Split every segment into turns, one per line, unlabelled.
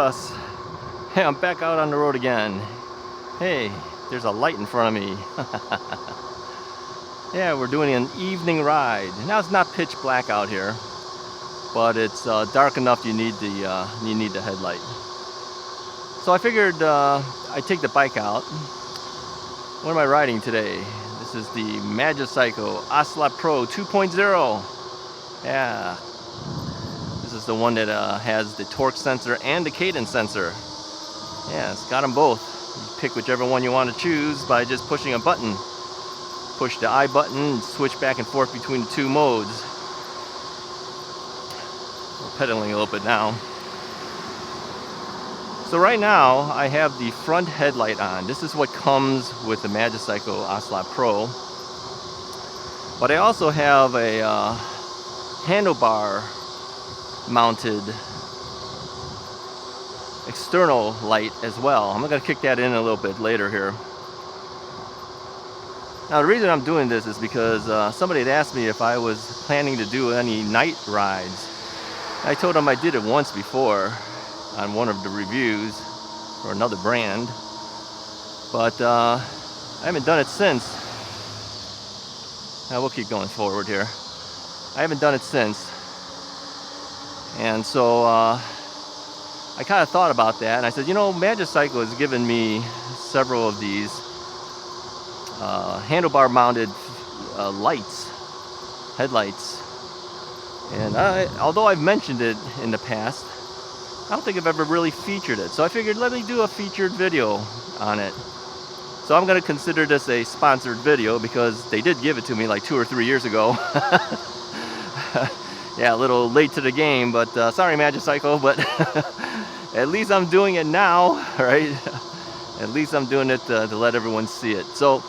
Russ. Hey, I'm back out on the road again. Hey, there's a light in front of me. Yeah, we're doing an evening ride. Now it's not pitch black out here, but it's dark enough you need the headlight. So I figured I'd take the bike out. What am I riding today? This is the magicycle Ocelot Pro 2.0. Yeah. This is the one that has the torque sensor and the cadence sensor. Yeah, it's got them both. You pick whichever one you want to choose by just pushing a button. Push the I button and switch back and forth between the two modes. We're pedaling a little bit now. So right now I have the front headlight on. This is what comes with the magicycle Ocelot Pro. But I also have a handlebar mounted external light as well. I'm going to kick that in a little bit later here. Now the reason I'm doing this is because somebody had asked me if I was planning to do any night rides. I told them I did it once before on one of the reviews for another brand, but I haven't done it since. Now we'll keep going forward here. I haven't done it since, and so I kind of thought about that, and I said, you know, Magicycle has given me several of these handlebar mounted headlights, and although I've mentioned it in the past, I don't think I've ever really featured it. So I figured, let me do a featured video on it. So I'm going to consider this a sponsored video because they did give it to me like 2 or 3 years ago. Yeah, a little late to the game, but sorry Magicycle, but at least I'm doing it now, right? At least I'm doing it to let everyone see it. So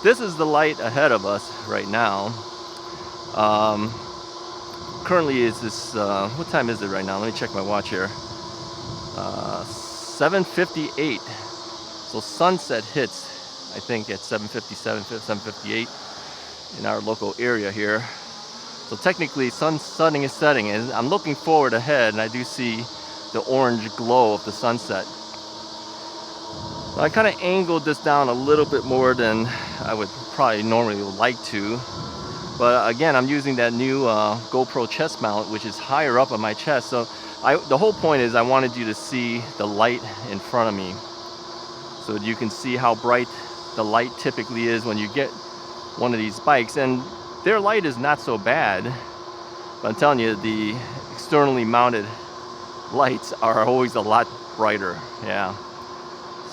this is the light ahead of us right now. Currently is this, what time is it right now? Let me check my watch here. 7:58. So sunset hits, I think, at 7:57, 7:58 in our local area here. So technically, sun's setting, and I'm looking forward ahead, and I do see the orange glow of the sunset. So I kind of angled this down a little bit more than I would probably normally like to. But again, I'm using that new GoPro chest mount, which is higher up on my chest. So the whole point is I wanted you to see the light in front of me, so that you can see how bright the light typically is when you get one of these bikes. And their light is not so bad, but I'm telling you, the externally mounted lights are always a lot brighter. Yeah.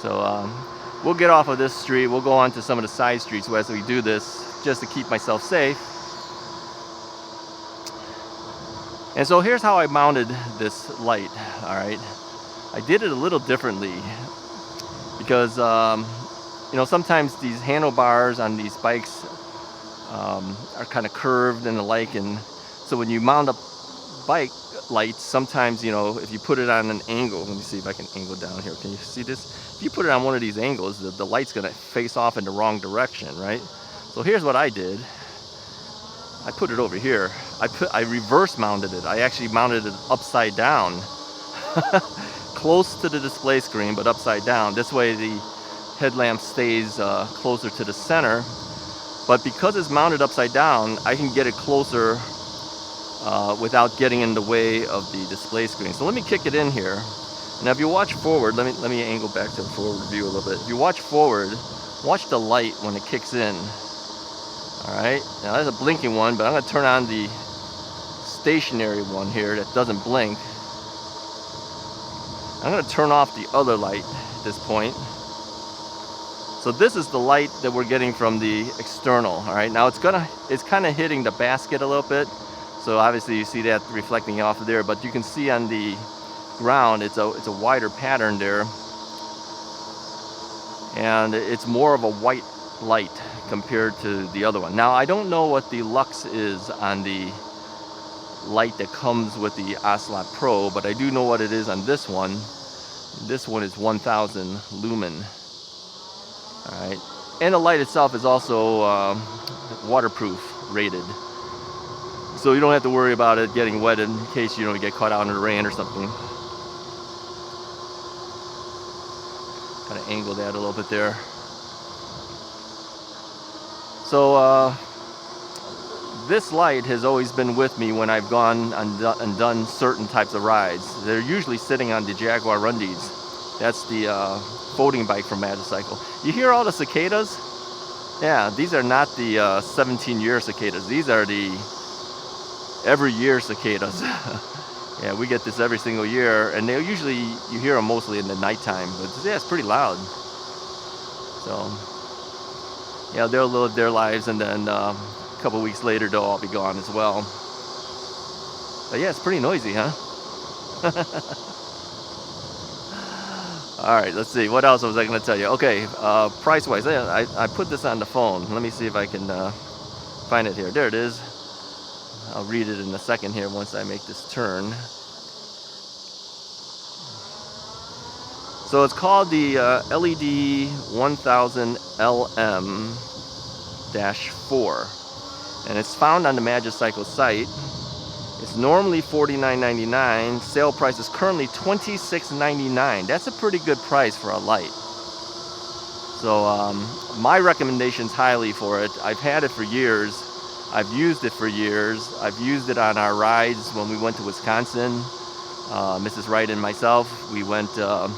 So we'll get off of this street. We'll go on to some of the side streets as we do this, just to keep myself safe. And so here's how I mounted this light. All right, I did it a little differently because you know, sometimes these handlebars on these bikes are kind of curved and the like, and so when you mount up bike lights, sometimes, you know, if you put it on an angle, let me see if I can angle down here. Can you see this? If you put it on one of these angles, the light's gonna face off in the wrong direction, right? So here's what I did. I put it over here. I reverse mounted it. I actually mounted it upside down. Close to the display screen, but upside down. This way the headlamp stays closer to the center. But because it's mounted upside down, I can get it closer without getting in the way of the display screen. So let me kick it in here. Now if you watch forward, let me angle back to the forward view a little bit. If you watch forward, watch the light when it kicks in. Alright, now that's a blinking one, but I'm going to turn on the stationary one here that doesn't blink. I'm going to turn off the other light at this point. So this is the light that we're getting from the external. Alright, now it's kind of hitting the basket a little bit. So obviously you see that reflecting off of there, but you can see on the ground it's a wider pattern there. And it's more of a white light compared to the other one. Now I don't know what the lux is on the light that comes with the Ocelot Pro, but I do know what it is on this one. This one is 1000 lumen. Alright, and the light itself is also waterproof rated, so you don't have to worry about it getting wet in case you don't get caught out in the rain or something. angle that a little bit there. So this light has always been with me when I've gone and done certain types of rides. They're usually sitting on the Jaguar Rundies. That's the folding bike from Magicycle. You hear all the cicadas? Yeah, these are not the 17-year cicadas. These are the every year cicadas. Yeah, we get this every single year, and they usually, you hear them mostly in the nighttime, but yeah, it's pretty loud. So yeah, they'll live their lives, and then a couple weeks later they'll all be gone as well. But yeah, it's pretty noisy, huh? All right, let's see, what else was I going to tell you? Okay, price wise, I put this on the phone. Let me see if I can find it here. There it is. I'll read it in a second here once I make this turn. So it's called the LED 1000 LM-4, and it's found on the Magicycle site. It's normally $49.99. Sale price is currently $26.99. That's a pretty good price for a light. So my recommendation's highly for it. I've had it for years. I've used it for years. I've used it on our rides when we went to Wisconsin. Mrs. Wright and myself, we went and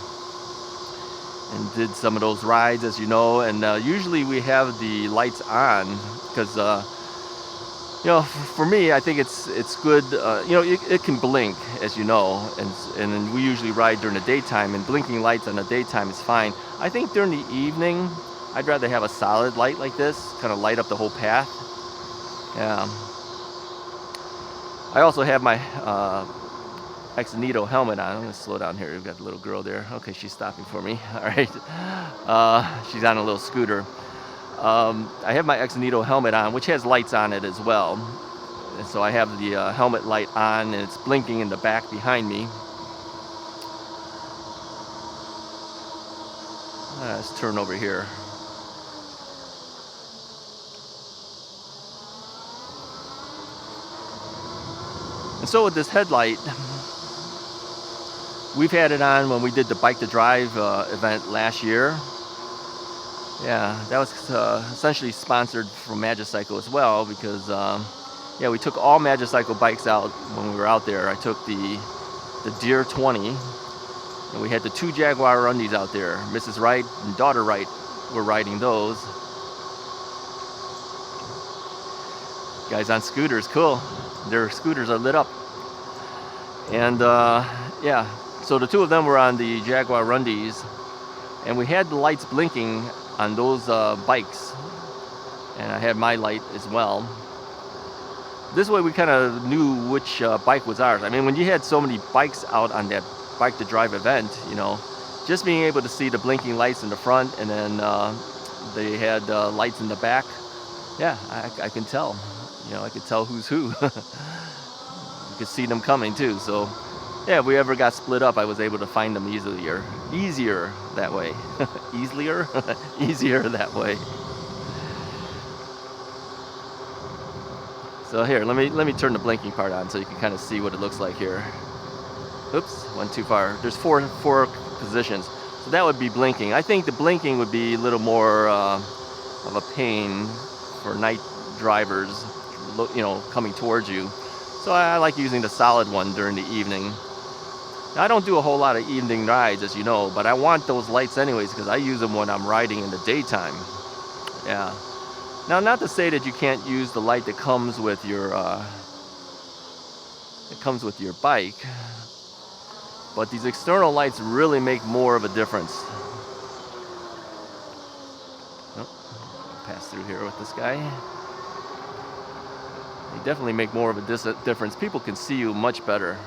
did some of those rides, as you know, and usually we have the lights on because you know, for me, I think it's good. You know, it can blink, as you know, and we usually ride during the daytime, and blinking lights on the daytime is fine. I think during the evening, I'd rather have a solid light like this, kind of light up the whole path. Yeah. I also have my Exonito helmet on. I'm gonna slow down here. We've got a little girl there. Okay, she's stopping for me. All right. She's on a little scooter. I have my Exonito helmet on, which has lights on it as well. And so I have the helmet light on, and it's blinking in the back behind me. Let's turn over here. And so with this headlight, we've had it on when we did the Bike to Drive event last year. Yeah, that was essentially sponsored from Magicycle as well, because yeah, we took all Magicycle bikes out when we were out there. I took the Deer 20, and we had the 2 Jaguar Rundies out there. Mrs. Wright and daughter Wright were riding those. Guys on scooters, cool. Their scooters are lit up. And yeah, so the 2 of them were on the Jaguar Rundies, and we had the lights blinking on those bikes, and I had my light as well. This way we kind of knew which bike was ours. I mean, when you had so many bikes out on that Bike to Drive event, you know, just being able to see the blinking lights in the front, and then they had lights in the back, yeah, I can tell. You know, I could tell who's who. You could see them coming too. So yeah, if we ever got split up, I was able to find them easier that way. Easier that way. So here, let me turn the blinking part on so you can kind of see what it looks like here. Oops, went too far. There's four positions, so that would be blinking. I think the blinking would be a little more of a pain for night drivers, you know, coming towards you. So I like using the solid one during the evening. Now, I don't do a whole lot of evening rides, as you know, but I want those lights anyways because I use them when I'm riding in the daytime. Yeah. Now, not to say that you can't use the light that comes with your bike, but these external lights really make more of a difference. Oh, pass through here with this guy. They definitely make more of a difference. People can see you much better.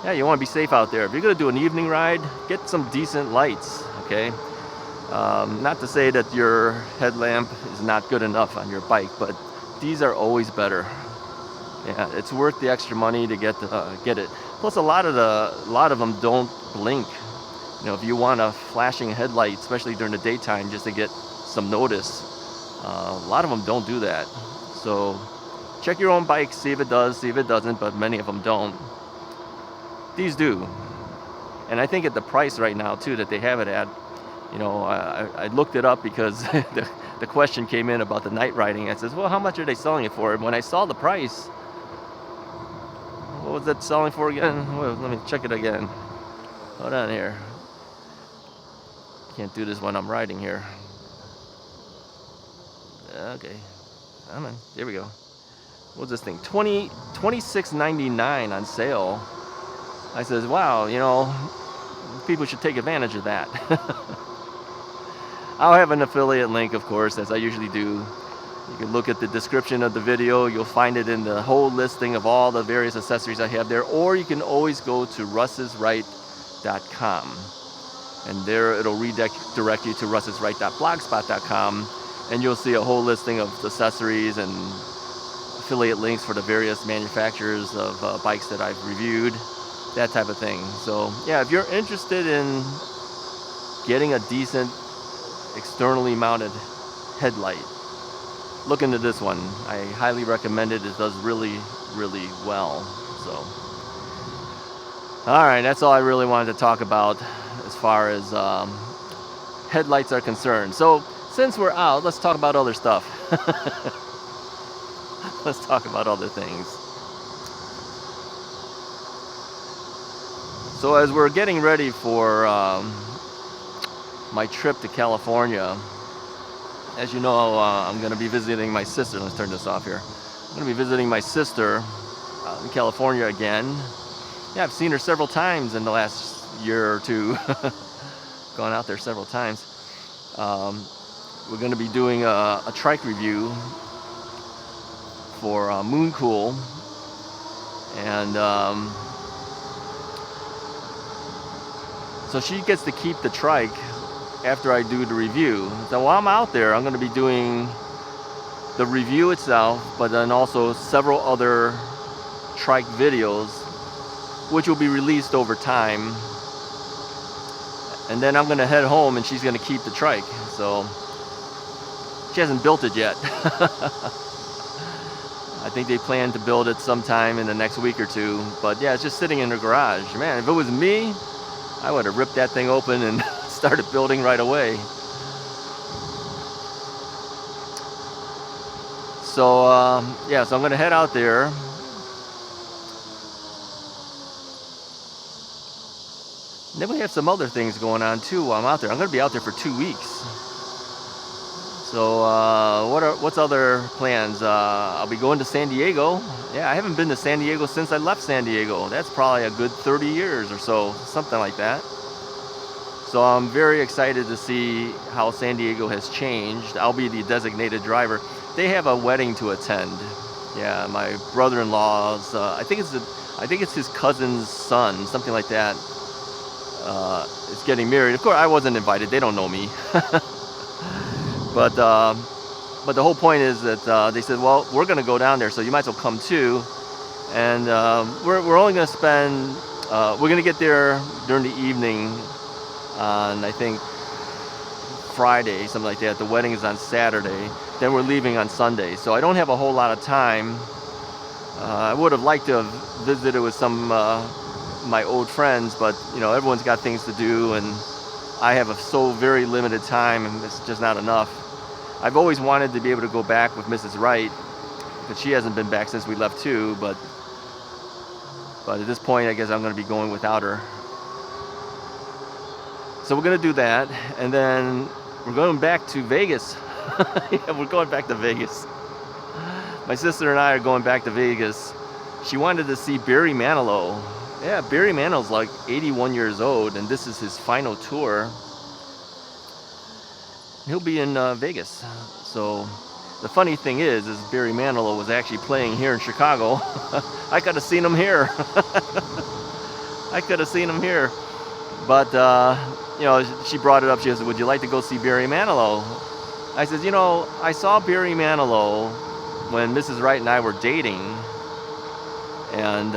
Yeah, you want to be safe out there. If you're going to do an evening ride, get some decent lights, okay? Not to say that your headlamp is not good enough on your bike, but these are always better. Yeah, it's worth the extra money to get it. Plus, a lot of them don't blink. You know, if you want a flashing headlight, especially during the daytime, just to get some notice, a lot of them don't do that. So check your own bike, see if it does, see if it doesn't, but many of them don't. these do. And I think at the price right now too that they have it at, you know, I looked it up because the question came in about the night riding. I says, well, how much are they selling it for? And when I saw the price, what was that selling for again? Well, let me check it again. Hold on here. Can't do this when I'm riding here. Okay. I'm in. There we go. What's this thing? $26.99 on sale. I says, wow, you know, people should take advantage of that. I'll have an affiliate link, of course, as I usually do. You can look at the description of the video. You'll find it in the whole listing of all the various accessories I have there. Or you can always go to russisright.com. And there it'll redirect you to russisright.blogspot.com. And you'll see a whole listing of accessories and affiliate links for the various manufacturers of bikes that I've reviewed. That type of thing. So yeah, if you're interested in getting a decent externally mounted headlight, look into this one. I highly recommend it. It does really, really well. So, all right, that's all I really wanted to talk about as far as headlights are concerned. So since we're out, let's talk about other stuff. Let's talk about other things. So as we're getting ready for my trip to California, as you know, I'm going to be visiting my sister. Let's turn this off here. I'm going to be visiting my sister in California again. Yeah, I've seen her several times in the last year or two. Gone out there several times. We're going to be doing a trike review for Mooncool. And so she gets to keep the trike after I do the review. So while I'm out there, I'm going to be doing the review itself, but then also several other trike videos, which will be released over time. And then I'm going to head home and she's going to keep the trike. So she hasn't built it yet. I think they plan to build it sometime in the next week or two. But yeah, it's just sitting in her garage. Man, if it was me, I would have ripped that thing open and started building right away. So yeah, so I'm gonna head out there. And then we have some other things going on too while I'm out there. I'm gonna be out there for 2 weeks. So what's other plans? I'll be going to San Diego. Yeah, I haven't been to San Diego since I left San Diego. That's probably a good 30 years or so, something like that. So I'm very excited to see how San Diego has changed. I'll be the designated driver. They have a wedding to attend. Yeah, my brother-in-law's. I think it's his cousin's son, something like that. Is getting married. Of course, I wasn't invited. They don't know me. But the whole point is that they said, well, we're going to go down there, so you might as well come too. And we're only going to spend. We're going to get there during the evening on, I think, Friday, something like that. The wedding is on Saturday. Then we're leaving on Sunday. So I don't have a whole lot of time. I would have liked to have visited with some my old friends, but you know, everyone's got things to do, and I have so very limited time, and it's just not enough. I've always wanted to be able to go back with Mrs. Wright, because she hasn't been back since we left too, but at this point, I guess I'm going to be going without her. So we're going to do that, and then we're going back to Vegas. Yeah, we're going back to Vegas. My sister and I are going back to Vegas. She wanted to see Barry Manilow. Yeah, Barry Manilow's like 81 years old, and this is his final tour. He'll be in Vegas. So the funny thing is Barry Manilow was actually playing here in Chicago. I could have seen him here. I could have seen him here. But, you know, she brought it up. She said, would you like to go see Barry Manilow? I said, you know, I saw Barry Manilow when Mrs. Wright and I were dating. And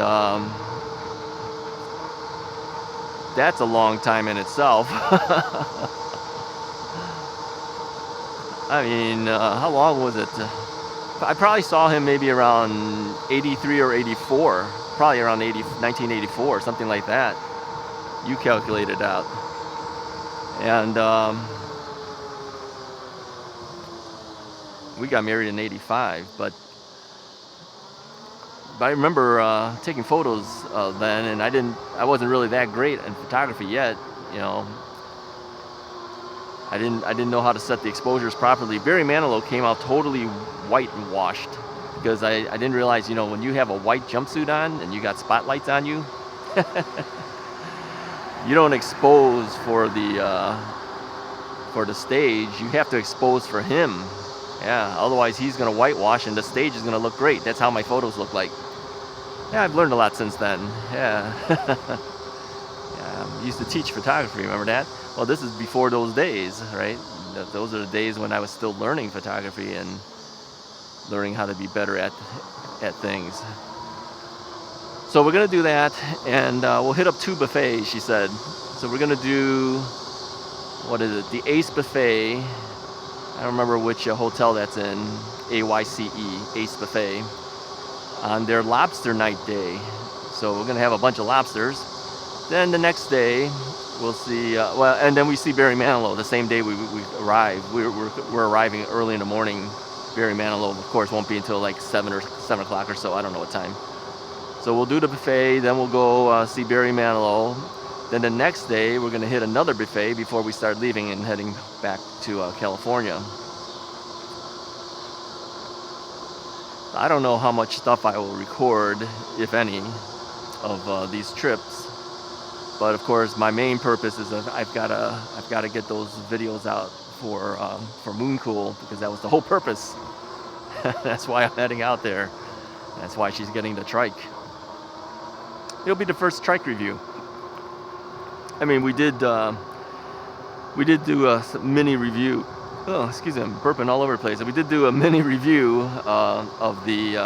that's a long time in itself. I mean, how long was it? I probably saw him maybe around 83 or 84, probably around 1984, something like that. You calculate it out. And we got married in 85, but I remember taking photos then, and I wasn't really that great in photography yet, you know. I didn't know how to set the exposures properly. Barry Manilow came out totally white and washed, because I didn't realize, you know, when you have a white jumpsuit on and you got spotlights on you, you don't expose for the stage. You have to expose for him. Yeah, otherwise he's gonna whitewash and the stage is gonna look great. That's how my photos look like. Yeah, I've learned a lot since then. Yeah. Yeah, I used to teach photography, remember that? Well, this is before those days, right? Those are the days when I was still learning photography and learning how to be better at things. So we're gonna do that, and we'll hit up 2 buffets, she said. So we're gonna do, what is it? The Ace Buffet. I don't remember which hotel that's in. AYCE, Ace Buffet, on their lobster night day. So we're gonna have a bunch of lobsters. Then the next day, we'll see. And then we see Barry Manilow the same day we arrive. We're arriving early in the morning. Barry Manilow, of course, won't be until like 7 o'clock or so. I don't know what time. So we'll do the buffet. Then we'll go see Barry Manilow. Then the next day, we're gonna hit another buffet before we start leaving and heading back to California. I don't know how much stuff I will record, if any, of these trips. But of course, my main purpose is that I've got to get those videos out for Mooncool, because that was the whole purpose. That's why I'm heading out there. That's why she's getting the trike. It'll be the first trike review. I mean, we did do a mini review. Oh, excuse me, I'm burping all over the place. We did do a mini review of the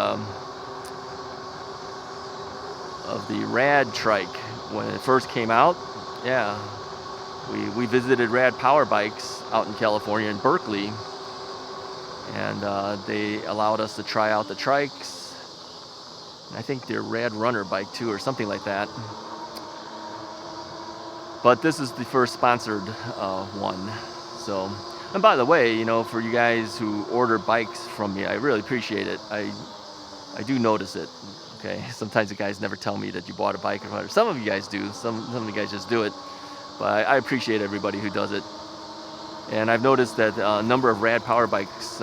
Rad trike when it first came out. Yeah, we visited Rad Power Bikes out in California in Berkeley, and they allowed us to try out the trikes. And I think their Rad Runner bike too, or something like that. But this is the first sponsored one. So, and by the way, you know, for you guys who order bikes from me, I really appreciate it. I do notice it. Okay, sometimes the guys never tell me that you bought a bike or whatever. Some of you guys do. Some of you guys just do it. But I appreciate everybody who does it. And I've noticed that a number of Rad Power Bikes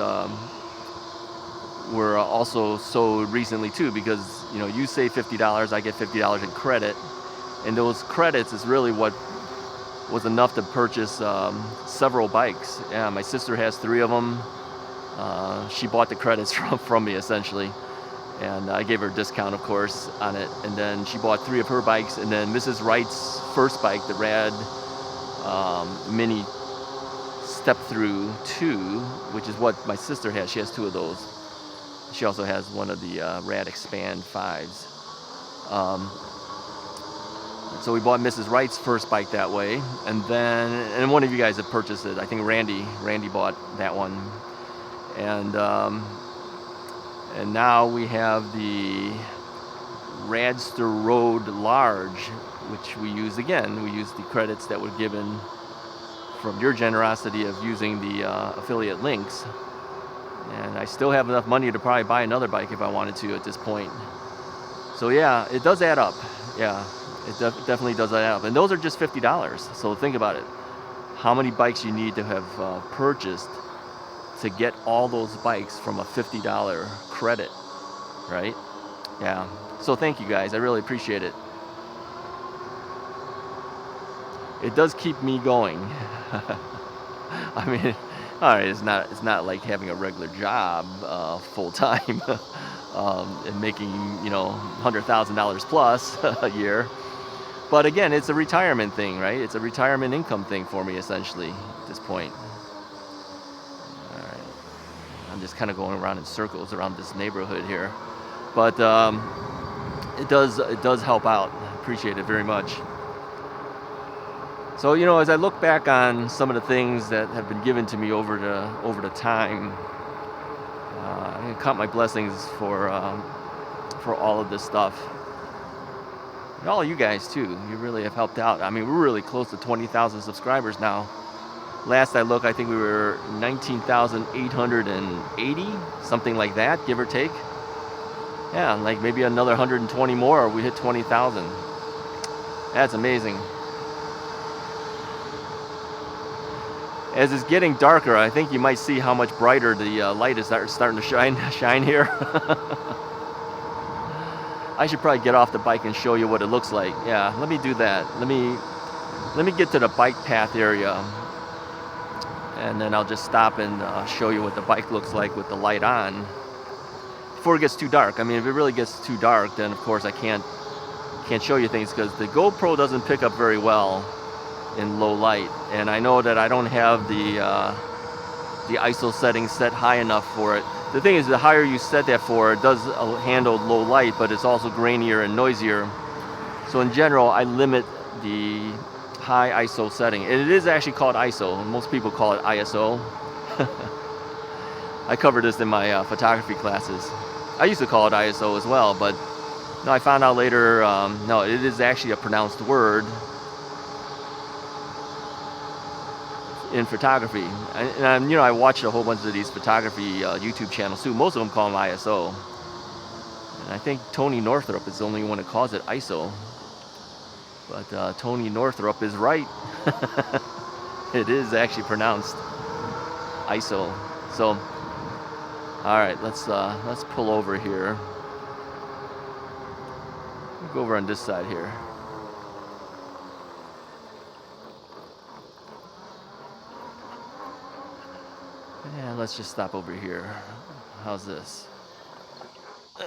were also sold recently too, because, you know, you save $50, I get $50 in credit. And those credits is really what was enough to purchase several bikes. Yeah, my sister has 3 of them. She bought the credits from me essentially, and I gave her a discount, of course, on it. And then she bought 3 of her bikes, and then Mrs. Wright's first bike, the Rad Mini Step Through 2, which is what my sister has. She has 2 of those. She also has one of the Rad Expand 5s. So we bought Mrs. Wright's first bike that way, and one of you guys have purchased it. I think Randy bought that one, and now we have the Radster Road Large, which we use again. We use the credits that were given from your generosity of using the affiliate links, and I still have enough money to probably buy another bike if I wanted to at this point. So yeah, it does add up. Yeah. It definitely does add up. And those are just $50. So think about it. How many bikes you need to have purchased to get all those bikes from a $50 credit, right? Yeah. So thank you guys. I really appreciate it. It does keep me going. I mean, all right, it's not like having a regular job full time and making, you know, $100,000 plus a year. But again, it's a retirement thing, right? It's a retirement income thing for me, essentially, at this point. All right. I'm just kind of going around in circles around this neighborhood here. But it does help out. I appreciate it very much. So, you know, as I look back on some of the things that have been given to me over the time, count my blessings for all of this stuff. And all you guys too. You really have helped out. I mean, we're really close to 20,000 subscribers now. Last I looked, I think we were 19,880, something like that, give or take. Yeah, like maybe another 120 more, we hit 20,000. That's amazing. As it's getting darker, I think you might see how much brighter the light is starting to shine here. I should probably get off the bike and show you what it looks like. Yeah, let me do that. Let me get to the bike path area. And then I'll just stop and show you what the bike looks like with the light on before it gets too dark. I mean, if it really gets too dark, then of course I can't show you things because the GoPro doesn't pick up very well in low light. And I know that I don't have the ISO settings set high enough for it. The thing is, the higher you set that for, it does handle low light, but it's also grainier and noisier. So in general, I limit the high ISO setting. And it is actually called ISO. Most people call it ISO. I covered this in my photography classes. I used to call it ISO as well, but no, I found out later, no, it is actually a pronounced word in photography. And you know, I watched a whole bunch of these photography YouTube channels too. Most of them call them ISO. And I think Tony Northrup is the only one that calls it ISO. But Tony Northrup is right. It is actually pronounced ISO. So, all right, let's pull over here. We'll go over on this side here. And let's just stop over here. How's this?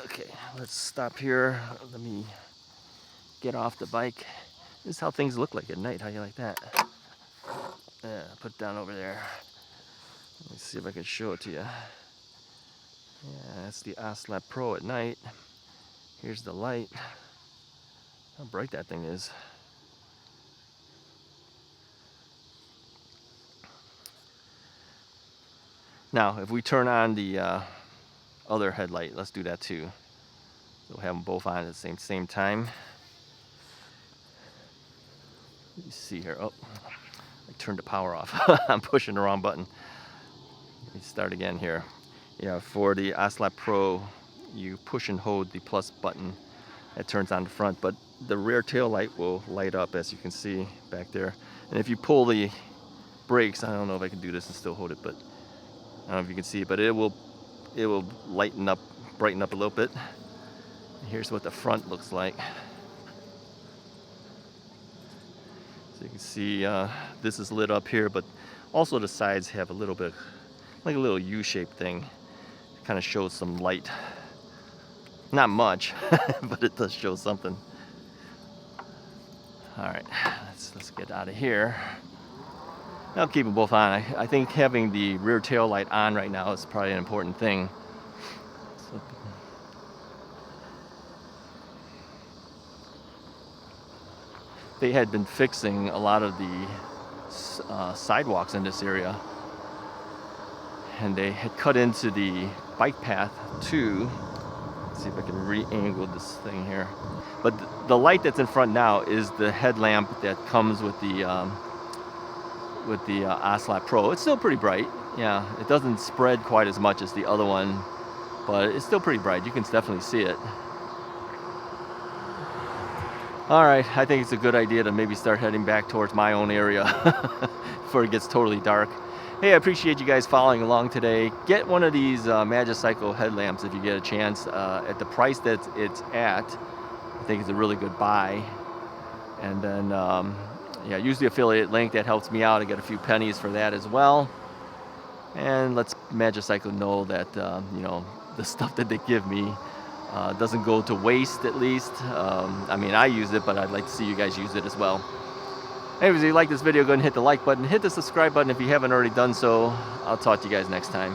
Okay, let's stop here. Let me get off the bike. This is how things look like at night. How you like that? Yeah, put it down over there. Let me see if I can show it to you. Yeah, that's the Ocelot Pro at night. Here's the light. How bright that thing is. Now, if we turn on the other headlight, let's do that too. So we'll have them both on at the same time. Let me see here. Oh, I turned the power off. I'm pushing the wrong button. Let me start again here. Yeah, for the Ocelot Pro, you push and hold the plus button. It turns on the front, but the rear tail light will light up, as you can see back there. And if you pull the brakes, I don't know if I can do this and still hold it, but I don't know if you can see it, but it will lighten up, brighten up a little bit. Here's what the front looks like. So you can see this is lit up here, but also the sides have a little bit, like a little U-shaped thing. It kind of shows some light. Not much, but it does show something. All right, let's get out of here. I'll keep them both on. I think having the rear tail light on right now is probably an important thing. So, they had been fixing a lot of the sidewalks in this area, and they had cut into the bike path too. Let's see if I can re-angle this thing here. But the light that's in front now is the headlamp that comes with the Ocelot Pro. It's still pretty bright. Yeah, it doesn't spread quite as much as the other one, but it's still pretty bright. You can definitely see it. All right, I think it's a good idea to maybe start heading back towards my own area before it gets totally dark. Hey, I appreciate you guys following along today. Get one of these magicycle headlamps if you get a chance. At the price that it's at, I think it's a really good buy. And then, yeah, use the affiliate link. That helps me out. I get a few pennies for that as well. And let's Magicycle know that, you know, the stuff that they give me doesn't go to waste, at least. I mean, I use it, but I'd like to see you guys use it as well. Anyways, if you like this video, go ahead and hit the like button. Hit the subscribe button if you haven't already done so. I'll talk to you guys next time.